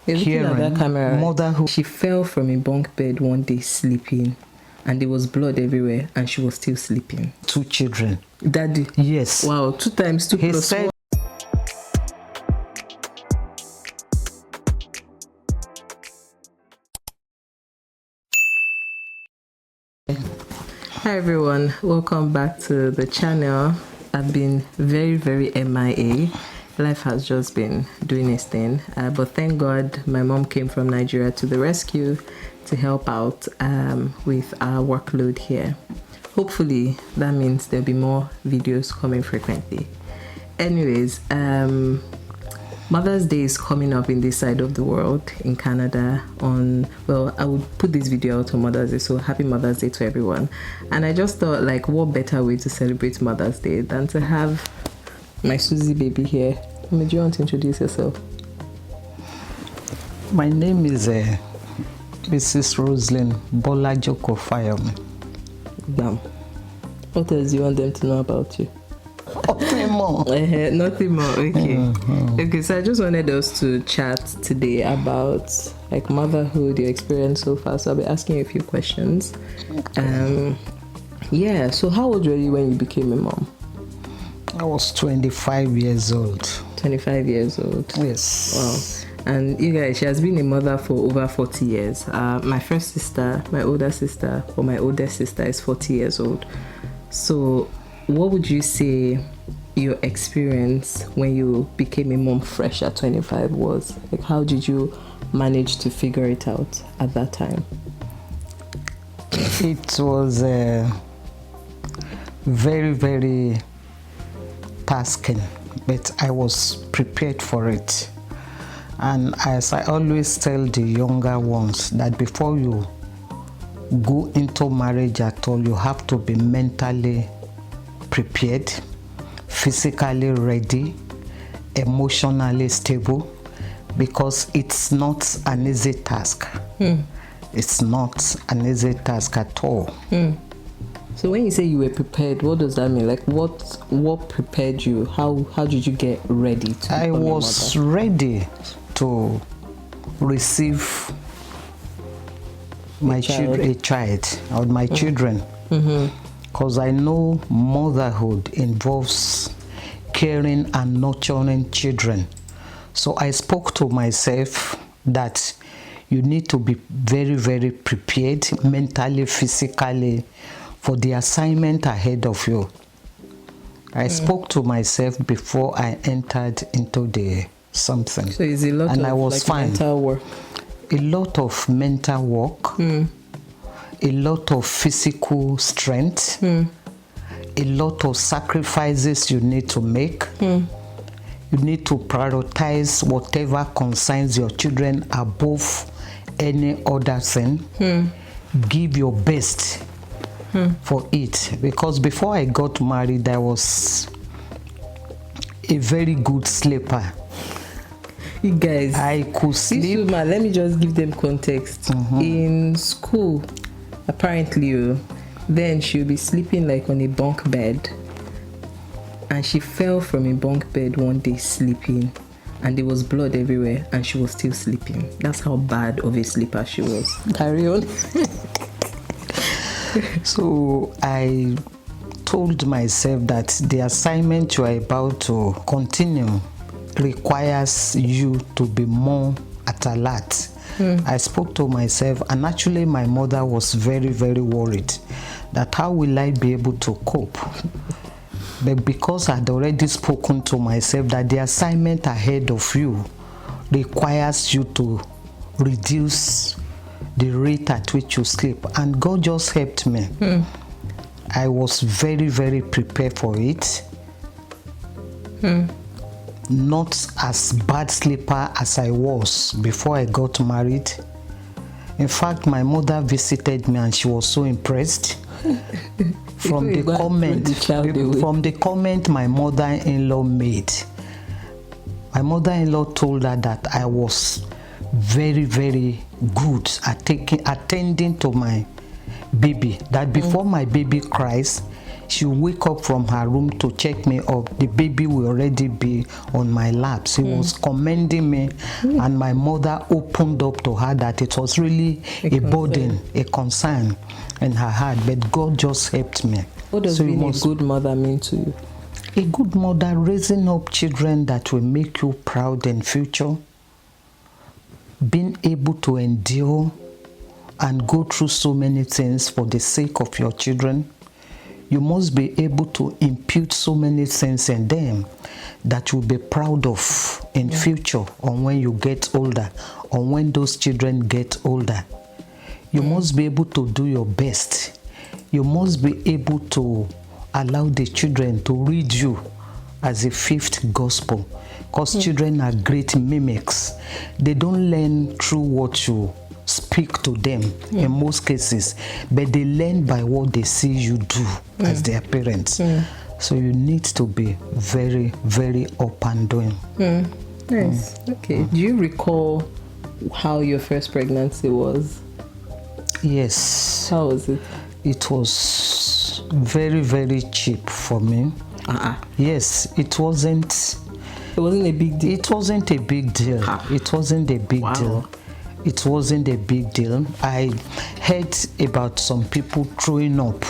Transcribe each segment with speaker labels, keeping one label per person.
Speaker 1: You're looking at that camera.
Speaker 2: Motherhood.
Speaker 1: She fell from a bunk bed one day sleeping, and there was blood everywhere, and she was still sleeping.
Speaker 2: 2 children.
Speaker 1: Daddy.
Speaker 2: Yes.
Speaker 1: Wow, 2 times 2
Speaker 2: He
Speaker 1: plus
Speaker 2: said,
Speaker 1: 1. Hi everyone, welcome back to the channel. I've been very MIA. Life has just been doing its thing, but thank God my mom came from Nigeria to the rescue to help out with our workload here. Hopefully that means there'll be more videos coming frequently. Anyways, Mother's Day is coming up in this side of the world, in Canada, on, well, I would put this video out on Mother's Day, so happy Mother's Day to everyone. And I just thought, like, what better way to celebrate Mother's Day than to have my Susie baby here. Do you want to introduce yourself?
Speaker 2: my name is Mrs. Rosalind Bolajoko Fayomi.
Speaker 1: Bam. What else do you want them to know about you?
Speaker 2: Nothing more.
Speaker 1: Nothing more. Okay. Okay, so I just wanted us to chat today about like motherhood, your experience so far. So I'll be asking you a few questions. Yeah, so how old were you when you became a mom?
Speaker 2: I was 25 years old.
Speaker 1: 25 years old.
Speaker 2: Yes.
Speaker 1: Wow. And you guys, she has been a mother for over 40 years. My first sister, my older sister, or my oldest sister is 40 years old. So what would you say your experience when you became a mom fresh at 25 was? Like, how did you manage to figure it out at that time?
Speaker 2: It was very tasking, but I was prepared for it. And as I always tell the younger ones, that before you go into marriage at all, you have to be mentally prepared, physically ready, emotionally stable, because it's not an easy task. It's not an easy task at all.
Speaker 1: So when you say you were prepared, what does that mean? Like, what prepared you? How did you get ready to
Speaker 2: I
Speaker 1: become
Speaker 2: was
Speaker 1: a mother?
Speaker 2: ready to receive my children, a child, or my children, because I know motherhood involves caring and nurturing children. So I spoke to myself that you need to be very prepared mentally, physically, for the assignment ahead of you. I spoke to myself before I entered into the something.
Speaker 1: So it's a lot
Speaker 2: and
Speaker 1: of
Speaker 2: I was
Speaker 1: like
Speaker 2: fine.
Speaker 1: mental work.
Speaker 2: A lot of mental work, a lot of physical strength, a lot of sacrifices you need to make. You need to prioritize whatever concerns your children above any other thing. Give your best for it, because before I got married, I was a very good sleeper.
Speaker 1: You guys,
Speaker 2: I could
Speaker 1: this
Speaker 2: sleep.
Speaker 1: woman, let me just give them context. In school, apparently, then she'll be sleeping like on a bunk bed, and she fell from a bunk bed one day sleeping, and there was blood everywhere, and she was still sleeping. That's how bad of a sleeper she was. Carry on.
Speaker 2: So I told myself that the assignment you are about to continue requires you to be more at alert. I spoke to myself, and actually my mother was very worried that how will I be able to cope. But because I'd already spoken to myself that the assignment ahead of you requires you to reduce the rate at which you sleep, and God just helped me. I was very prepared for it. Not as bad sleeper as I was before I got married. In fact, my mother visited me and she was so impressed from the comment my mother-in-law made. My mother-in-law told her that I was very good at attending to my baby, that before my baby cries, She will wake up from her room to check me up. The baby will already be on my lap. She was commending me, and my mother opened up to her that it was really a burden, a concern in her heart. But God just helped me.
Speaker 1: What does being a good mother mean to you?
Speaker 2: A good mother, raising up children that will make you proud in future, being able to endure and go through so many things for the sake of your children. You must be able to impute so many things in them that you'll be proud of in future, or when you get older, or when those children get older. You must be able to do your best. You must be able to allow the children to read you as a fifth gospel, because children are great mimics. They don't learn through what you speak to them in most cases, but they learn by what they see you do as their parents. So you need to be very, very up and doing.
Speaker 1: Nice. Okay. Do you recall how your first pregnancy was?
Speaker 2: Yes.
Speaker 1: How was it?
Speaker 2: It was very, very cheap for me. Yes, it wasn't.
Speaker 1: It wasn't a big deal.
Speaker 2: It wasn't a big deal. It wasn't a big deal. It wasn't a big deal. I heard about some people throwing up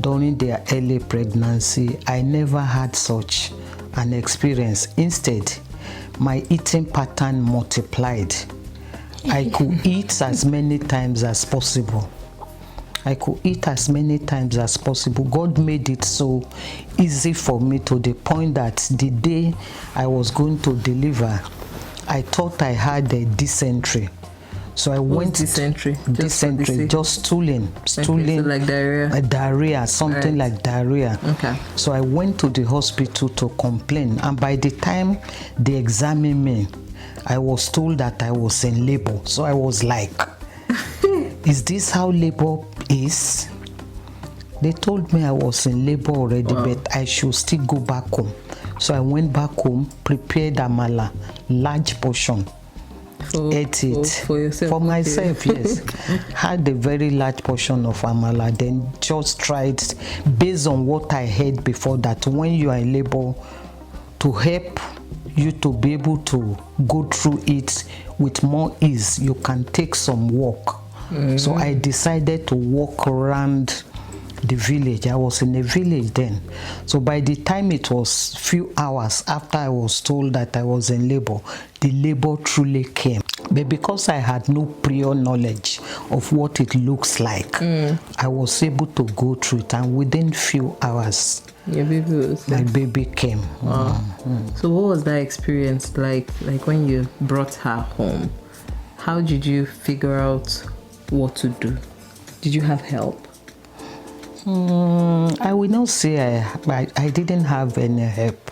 Speaker 2: during their early pregnancy. I never had such an experience. Instead, my eating pattern multiplied. I could eat as many times as possible. I could eat as many times as possible. God made it so easy for me to the point that the day I was going to deliver, I thought I had a dysentery. So I went
Speaker 1: dysentery.
Speaker 2: Dysentery, just stooling.
Speaker 1: Okay, so like diarrhea.
Speaker 2: Diarrhea, something like diarrhea.
Speaker 1: Okay.
Speaker 2: So I went to the hospital to complain, and by the time they examined me, I was told that I was in labor. So I was like, is this how labor is? They told me I was in labor already, but I should still go back home. So I went back home, prepared amala, large portion, ate it
Speaker 1: for yourself,
Speaker 2: for myself. Yes, had a very large portion of amala. Then just tried, based on what I heard before, that when you are in labor, to help you to be able to go through it with more ease, you can take some walk. So I decided to walk around the village. I was in a village then. So by the time it was few hours after I was told that I was in labor, the labor truly came. But because I had no prior knowledge of what it looks like, I was able to go through it, and within few hours,
Speaker 1: your baby was
Speaker 2: my baby came.
Speaker 1: So what was that experience like when you brought her home? How did you figure out what to do? Did you have help?
Speaker 2: I will not say I didn't have any help,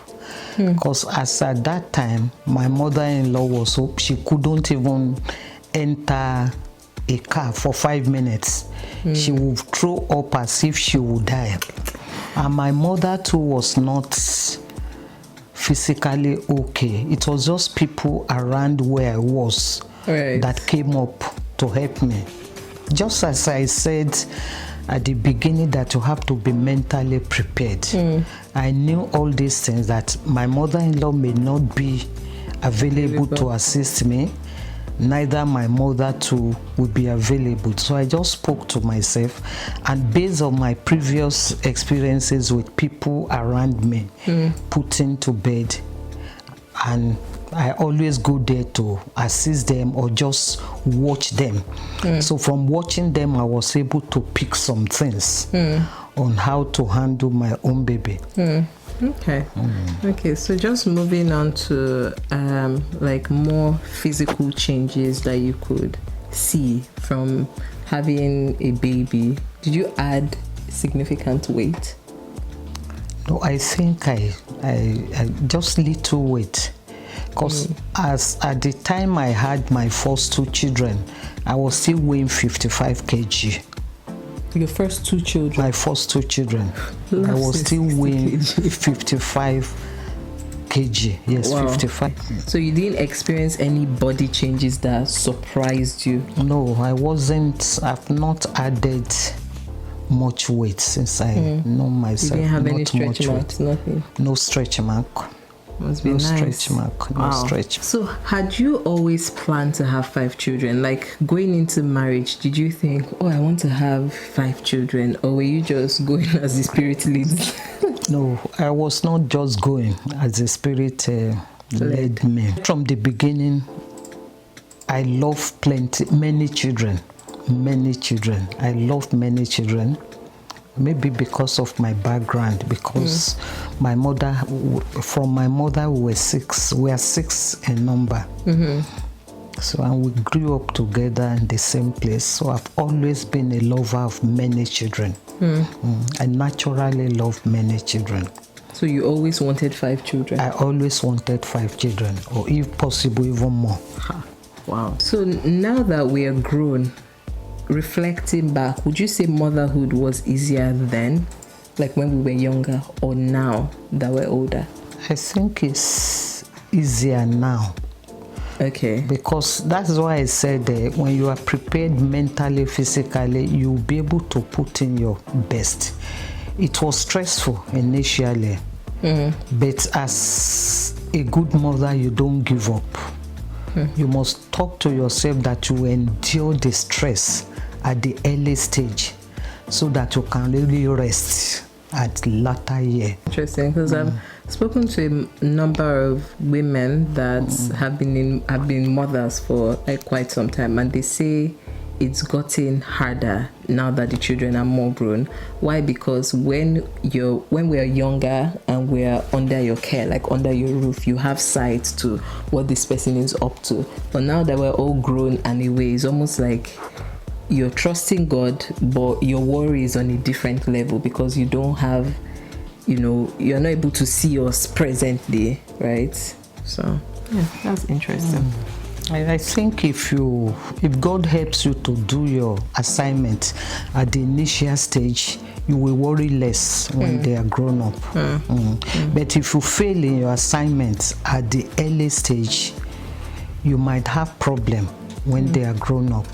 Speaker 2: because as at that time my mother-in-law was up. She couldn't even enter a car for 5 minutes. She would throw up as if she would die, and my mother too was not physically okay. It was just people around where I was that came up to help me. Just as I said at the beginning, that you have to be mentally prepared. I knew all these things, that my mother-in-law may not be available to assist me, neither my mother too would be available. So I just spoke to myself, and based on my previous experiences with people around me, putting to bed, and I always go there to assist them or just watch them. So from watching them, I was able to pick some things on how to handle my own baby.
Speaker 1: Okay. Okay, so just moving on to like more physical changes that you could see from having a baby. Did you add significant weight?
Speaker 2: No, I think I just little weight. Because as at the time I had my first two children, I was still weighing 55 kg.
Speaker 1: Your first two children?
Speaker 2: My first two children. I was still weighing 55 kg. Yes, wow. 55.
Speaker 1: So you didn't experience any body changes that surprised you?
Speaker 2: No, I wasn't. I've not added much weight since I know myself.
Speaker 1: You didn't have
Speaker 2: not
Speaker 1: any stretch
Speaker 2: much
Speaker 1: marks,
Speaker 2: weight.
Speaker 1: nothing.
Speaker 2: No stretch mark.
Speaker 1: Must be
Speaker 2: No
Speaker 1: nice.
Speaker 2: stretch mark. No stretch.
Speaker 1: So, had you always planned to have 5 children? Like going into marriage, did you think, "Oh, I want to have 5 children," or were you just going as the Spirit leads?
Speaker 2: No, I was not just going as the Spirit led me. From the beginning, I love many children. I loved many children. Maybe because of my background, because my mother, we were 6. We are 6 in number. So, and we grew up together in the same place. So I've always been a lover of many children. I naturally love many children.
Speaker 1: So you always wanted 5 children?
Speaker 2: I always wanted 5 children, or if possible, even more.
Speaker 1: Wow. So now that we are grown, reflecting back, would you say motherhood was easier then, like when we were younger, or now that we're older?
Speaker 2: I think it's easier now.
Speaker 1: Okay.
Speaker 2: Because that's why I said when you are prepared mentally, physically, you'll be able to put in your best. It was stressful initially, but as a good mother, you don't give up. You must talk to yourself that you endure the stress at the early stage so that you can really rest at latter year.
Speaker 1: Interesting, because I've spoken to a number of women that have been mothers for like quite some time, and they say it's gotten harder now that the children are more grown. Why? Because when we're younger and we're under your care, like under your roof, you have sight to what this person is up to. But now that we're all grown and away, it's almost like you're trusting God, but your worry is on a different level because you don't have, you're not able to see us presently, right? So yeah, that's interesting.
Speaker 2: I think if God helps you to do your assignment at the initial stage, you will worry less when they are grown up. But if you fail in your assignments at the early stage, you might have problem when they are grown up.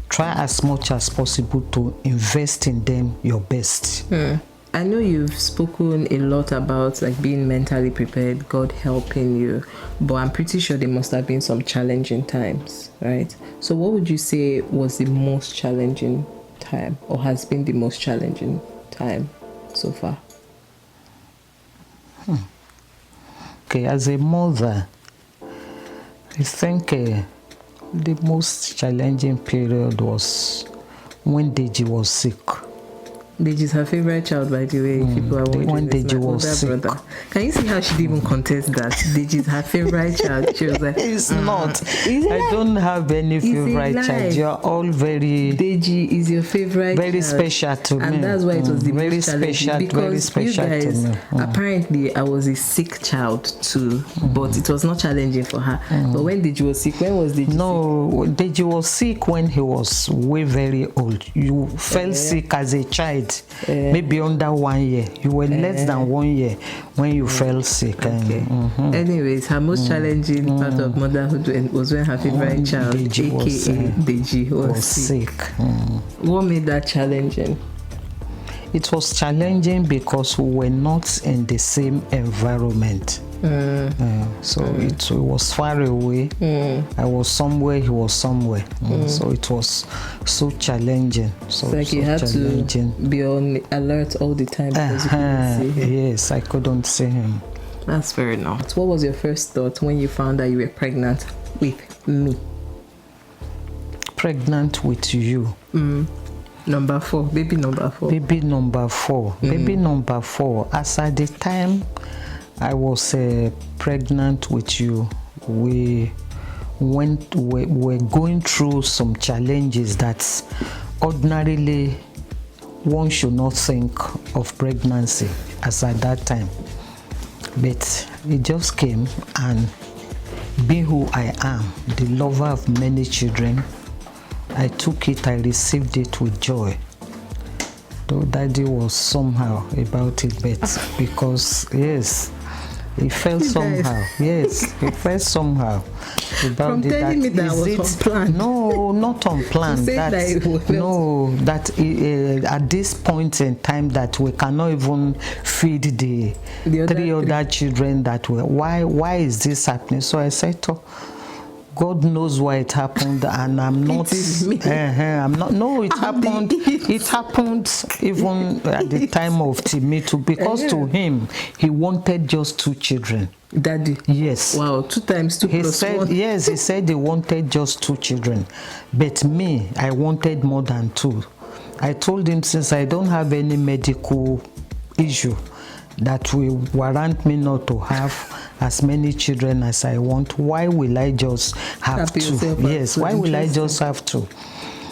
Speaker 2: Try as much as possible to invest in them your best.
Speaker 1: I know you've spoken a lot about like being mentally prepared, God helping you, but I'm pretty sure there must have been some challenging times, right? So what would you say was the most challenging time, or has been the most challenging time so far?
Speaker 2: Okay, as a mother, I think the most challenging period was when Deji was sick.
Speaker 1: Deji is her favorite child, by the way. People are wondering.
Speaker 2: When Deji was sick.
Speaker 1: Brother. Can you see how she didn't even contest that? Deji is her favorite child. She was like,
Speaker 2: it's not. I don't have any favorite child. You are all very.
Speaker 1: Deji is your favorite
Speaker 2: very
Speaker 1: child.
Speaker 2: Special to me.
Speaker 1: And that's why it was the
Speaker 2: very
Speaker 1: most challenging.
Speaker 2: Special,
Speaker 1: because
Speaker 2: very special
Speaker 1: you guys,
Speaker 2: to me.
Speaker 1: apparently, I was a sick child too, but it was not challenging for her. But when Deji was sick, when was Deji sick?
Speaker 2: No, Deji was sick when he was very old. You fell sick as a child. Maybe under 1 year. You were less than 1 year when you fell sick.
Speaker 1: Okay. Anyways, her most challenging part of motherhood was when her favorite child,
Speaker 2: Deji
Speaker 1: aka Deji, was sick. What made that challenging?
Speaker 2: It was challenging because we were not in the same environment. So it was far away. I was somewhere, he was somewhere. So it was so challenging. So
Speaker 1: it's like you had to be on alert all the time because you couldn't see him.
Speaker 2: Yes, I couldn't see him.
Speaker 1: That's fair enough. What was your first thought when you found that you were pregnant with me?
Speaker 2: Pregnant with you.
Speaker 1: Number 4, baby number 4.
Speaker 2: Baby number 4. Baby number 4. As at the time I was pregnant with you, we're going through some challenges that ordinarily one should not think of pregnancy as at that time. But it just came, and being who I am, the lover of many children, I took it, I received it with joy. Though Daddy was somehow about it, but because, yes, It felt somehow. Yes, it felt somehow. About
Speaker 1: From telling me that was unplanned.
Speaker 2: No, not unplanned. At this point in time that we cannot even feed the three other children that were. Why is this happening? So I said, oh, God knows why it happened, and I'm not. I'm not. No, it happened. It happened even at the time of Timmy too, because to him, he wanted just 2 children.
Speaker 1: Daddy.
Speaker 2: Yes.
Speaker 1: Wow, 2 times 2 plus 1.
Speaker 2: Yes, he said he wanted just 2 children, but me, I wanted more than 2. I told him, since I don't have any medical issue that will warrant me not to have as many children as I want, why will I just have 2? Yes, why will I just have 2?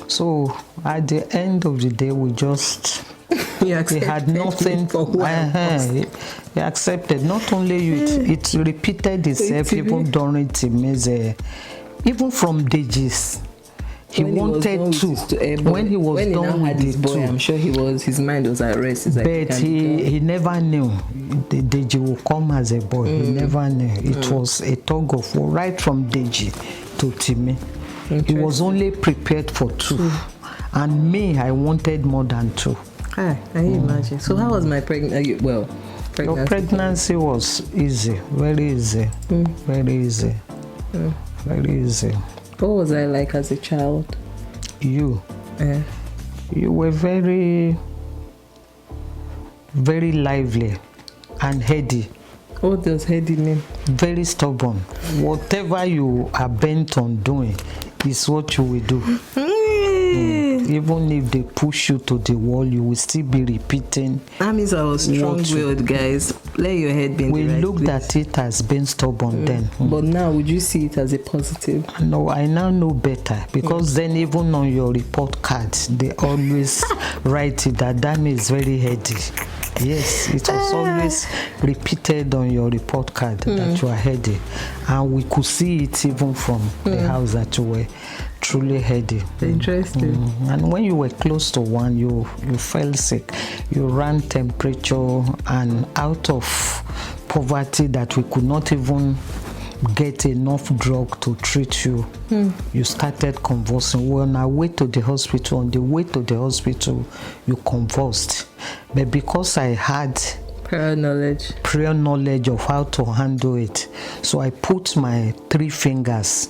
Speaker 2: So at the end of the day, we just he had nothing. He accepted. Not only you, it repeated itself even during Timmy's, even from Deji's. He wanted 2. When he was done with the 2,
Speaker 1: I'm sure his mind was at rest.
Speaker 2: But he never knew Deji would come as a boy. He never knew. It was a tug of war right from Deji to Timmy. He was only prepared for 2. And me, I wanted more than 2.
Speaker 1: Can you imagine? So how was my pregnancy?
Speaker 2: Your pregnancy was easy, very easy, very easy, very easy.
Speaker 1: What was I like as a child?
Speaker 2: You were very, very lively and heady.
Speaker 1: What does heady mean?
Speaker 2: Very stubborn. Whatever you are bent on doing is what you will do. Even if they push you to the wall, you will still be repeating.
Speaker 1: That means I was strong-willed, guys. Let your head be in the right place.
Speaker 2: We looked at it as being stubborn then.
Speaker 1: But now, would you see it as a positive?
Speaker 2: No, I now know better, because then even on your report card, they always write it that means very heady. Yes, it was always repeated on your report card that you are heady. And we could see it even from the house that you were truly heady.
Speaker 1: Interesting.
Speaker 2: And when you were close to 1, you fell sick. You ran temperature, and out of poverty that we could not even get enough drug to treat you, you started convulsing. We were on our way to the hospital. On the way to the hospital, you convulsed. But because I had prior knowledge of how to handle it, so I put my 3 fingers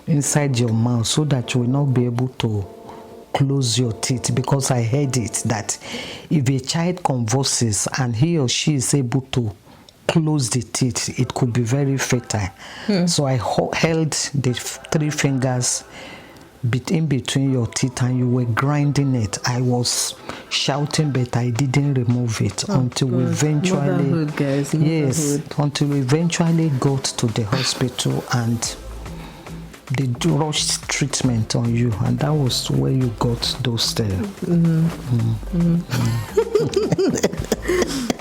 Speaker 2: inside your mouth so that you will not be able to close your teeth, because I heard it that if a child convulses and he or she is able to close the teeth, it could be very fatal. So I held the 3 fingers in between your teeth, and you were grinding it. I was shouting, but I didn't remove it until we eventually
Speaker 1: Motherhood, guys. Motherhood.
Speaker 2: Yes, until we eventually got to the hospital and they rushed treatment on you, and that was where you got those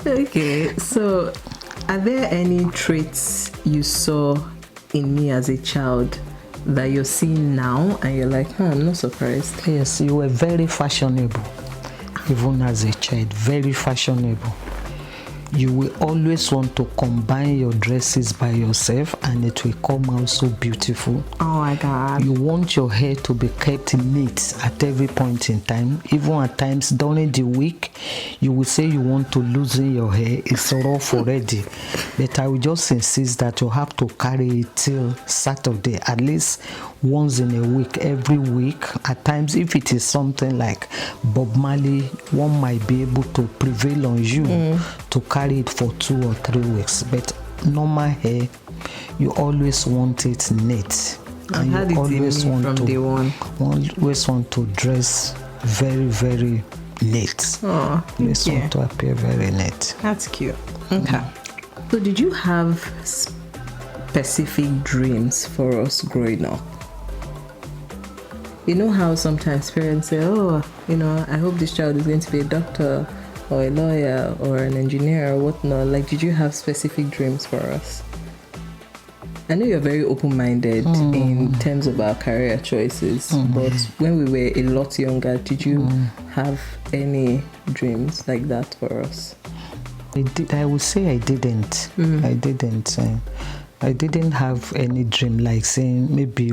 Speaker 1: Okay, so are there any traits you saw in me as a child that you're seeing now and you're like, I'm not surprised?
Speaker 2: Yes, you were very fashionable, even as a child, very fashionable. You will always want to combine your dresses by yourself, and it will come out so beautiful.
Speaker 1: Oh my God. You
Speaker 2: want your hair to be kept neat at every point in time. Even at times during the week, you will say you want to loosen your hair. It's rough already. But I will just insist that you have to carry it till Saturday, at least once in a week, every week. At times, if it is something like Bob Marley, one might be able to prevail on you to carry it for 2 or 3 weeks. But normal hair, you always want it neat. And you always always want to dress very, very neat.
Speaker 1: Oh,
Speaker 2: always want to appear very neat.
Speaker 1: That's cute. Okay. So did you have specific dreams for us growing up? You know how sometimes parents say, I hope this child is going to be a doctor or a lawyer or an engineer or whatnot. Like, did you have specific dreams for us? I know you're very open-minded in terms of our career choices, but when we were a lot younger, did you have any dreams like that for us?
Speaker 2: I would say I didn't. I didn't. I didn't have any dream like saying maybe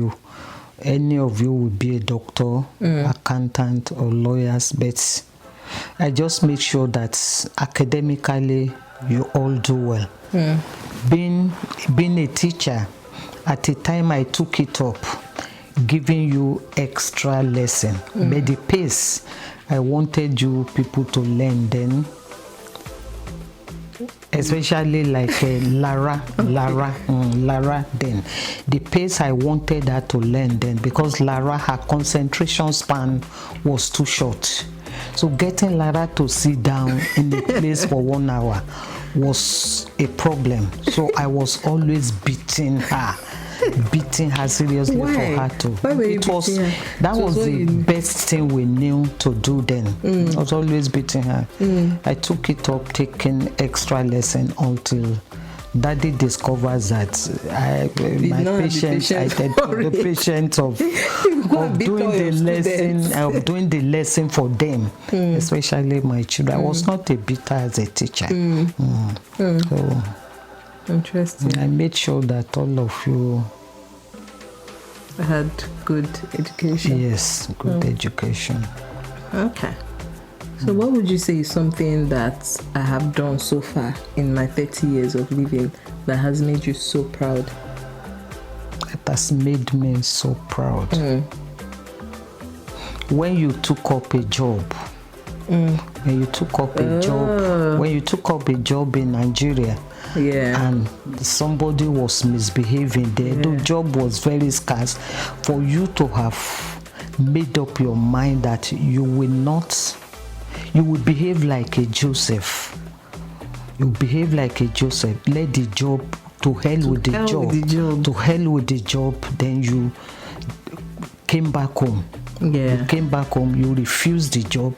Speaker 2: any of you will be a doctor, accountant, or lawyers, but I just made sure that academically you all do well. Being a teacher, at the time I took it up, giving you extra lesson, but the pace I wanted you people to learn then, especially like Lara then, the pace I wanted her to learn then, because Lara, her concentration span was too short. So getting Lara to sit down in the place for 1 hour was a problem. So I was always beating her seriously.
Speaker 1: Why?
Speaker 2: For her to.
Speaker 1: Why were you beating her?
Speaker 2: That was the best thing we knew to do then. I was always beating her. I took it up, taking extra lesson until Daddy discovers that my patience, the patience of doing the lesson for them, especially my children. I was not a beater as a teacher. So
Speaker 1: interesting.
Speaker 2: I made sure that all of you
Speaker 1: had good education.
Speaker 2: Yes, good education.
Speaker 1: Okay. So what would you say is something that I have done so far in my 30 years of living that has made you so proud?
Speaker 2: It has made me so proud. When you took up a job, when you took up a job in Nigeria, and somebody was misbehaving there, the job was very scarce, for you to have made up your mind that you will behave like a Joseph. You behave like a Joseph. Let the job, to hell with the job. To hell with the job. Then you came back home. You came back home. You refused the job.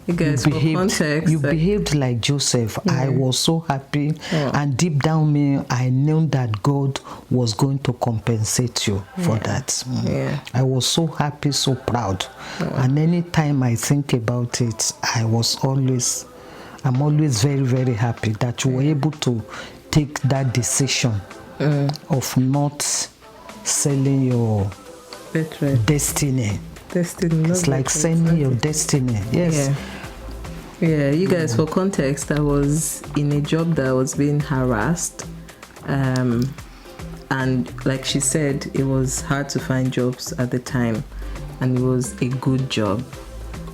Speaker 1: You guys,
Speaker 2: you behaved like Joseph. I was so happy, and deep down me, I knew that God was going to compensate you for that. I was so happy, so proud, and anytime I think about it, I'm always very, very happy that you were able to take that decision of not selling your destiny. It's like selling your destiny. Yes.
Speaker 1: Yeah, you guys, for context, I was in a job that was being harassed, and like she said, it was hard to find jobs at the time, and it was a good job.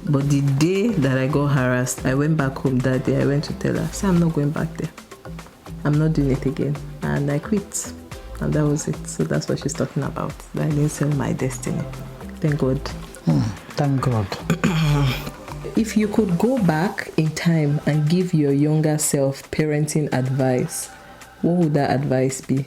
Speaker 1: But the day that I got harassed, I went back home that day. I went to tell her, say, I'm not going back there. I'm not doing it again. And I quit. And that was it. So that's what she's talking about. That I didn't sell my destiny. Thank God.
Speaker 2: Thank God.
Speaker 1: If you could go back in time and give your younger self parenting advice, what would that advice be?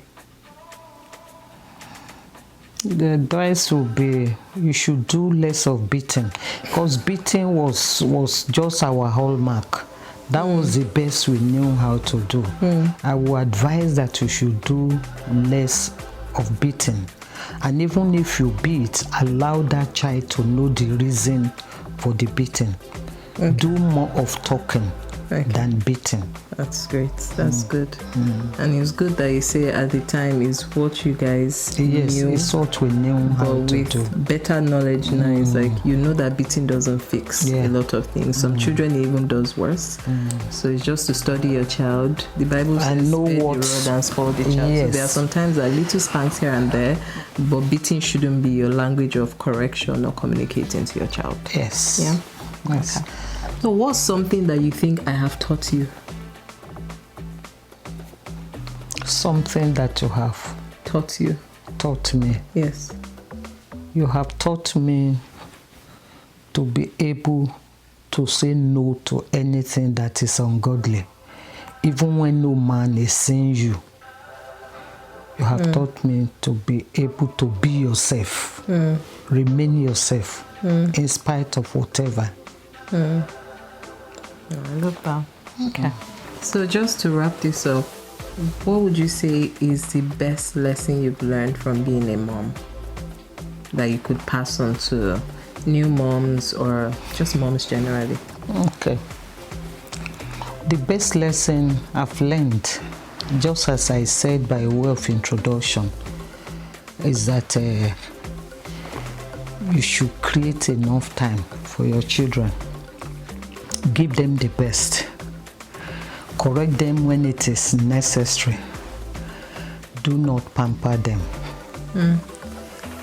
Speaker 2: The advice would be you should do less of beating, because beating was just our hallmark. That was the best we knew how to do. I would advise that you should do less of beating. And even if you beat, allow that child to know the reason for the beating. Do more of talking than beating.
Speaker 1: That's great. That's good. And it's good that you say at the time is what you guys knew.
Speaker 2: Yes, it's what we knew how to do.
Speaker 1: With better knowledge now, it's like you know that beating doesn't fix a lot of things. Some children even does worse. So it's just to study your child. The Bible says spare the rod and spoil the child.
Speaker 2: Yes.
Speaker 1: So there are sometimes like little spanks here and there, but beating shouldn't be your language of correction or communicating to your child.
Speaker 2: Yes.
Speaker 1: Yeah. Yes. Okay. So what's something that you think I have taught you?
Speaker 2: Something that you have
Speaker 1: taught
Speaker 2: me.
Speaker 1: Yes.
Speaker 2: You have taught me to be able to say no to anything that is ungodly, even when no man is seeing you. You have taught me to be able to be yourself, remain yourself, in spite of whatever.
Speaker 1: I love that. Okay. So just to wrap this up, what would you say is the best lesson you've learned from being a mom that you could pass on to new moms or just moms generally?
Speaker 2: Okay. The best lesson I've learned, just as I said by way of introduction, is that you should create enough time for your children. Give them the best. Correct them when it is necessary. Do not pamper them.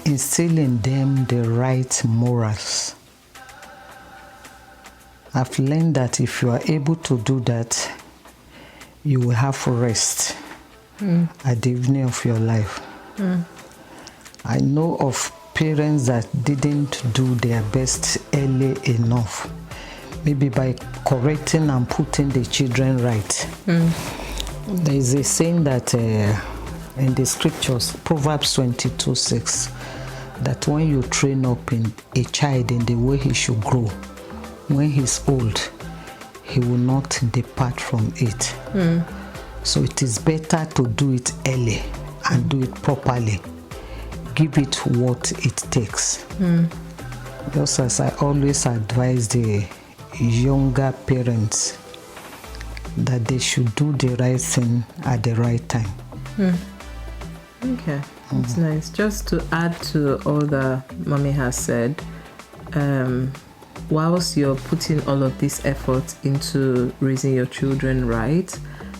Speaker 2: Instill in them the right morals. I've learned that if you are able to do that, you will have rest at the evening of your life. I know of parents that didn't do their best early enough, maybe by correcting and putting the children right. There is a saying that in the scriptures, Proverbs 22:6, that when you train up in a child in the way he should grow, when he's old, he will not depart from it. So it is better to do it early and do it properly. Give it what it takes. Just as I always advise the younger parents that they should do the right thing at the right time.
Speaker 1: Okay, it's nice. Just to add to all that Mommy has said, whilst you're putting all of this effort into raising your children right,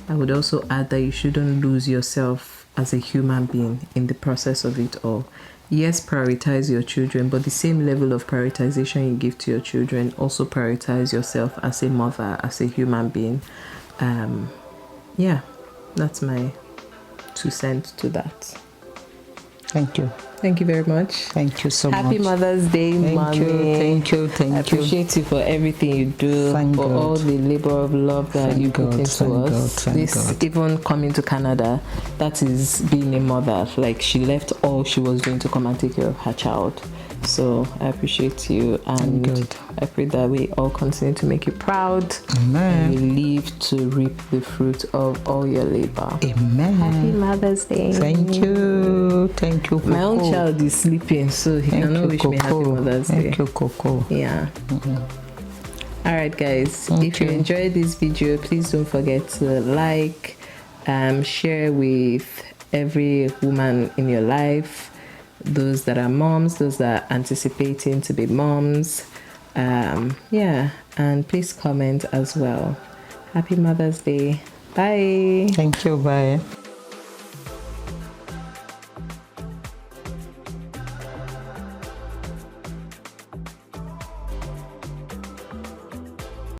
Speaker 1: I would also add that you shouldn't lose yourself as a human being in the process of it all. Yes, prioritize your children, but the same level of prioritization you give to your children, also prioritize yourself as a mother, as a human being. Yeah, that's my 2 cents to that.
Speaker 2: Thank you.
Speaker 1: Thank you very much.
Speaker 2: Thank you so much.
Speaker 1: Happy Mother's Day, Mommy.
Speaker 2: Thank you.
Speaker 1: I appreciate you for everything you do, for all the labor of love that you put into us. Even coming to Canada, that is being a mother. Like, she left all she was doing to come and take care of her child. So I appreciate you, and I pray that we all continue to make you proud.
Speaker 2: Amen.
Speaker 1: And you live to reap the fruit of all your labor.
Speaker 2: Amen.
Speaker 1: Happy Mother's Day.
Speaker 2: Thank you. Thank you, Coco.
Speaker 1: My own child is sleeping, so he cannot wish me Happy Mother's Day.
Speaker 2: Thank you, Coco.
Speaker 1: Yeah. All right, guys. If you enjoyed this video, please don't forget to like, share with every woman in your life, those that are moms, those that are anticipating to be moms. Yeah, and please comment as well. Happy Mother's Day. Bye.
Speaker 2: Thank you. Bye.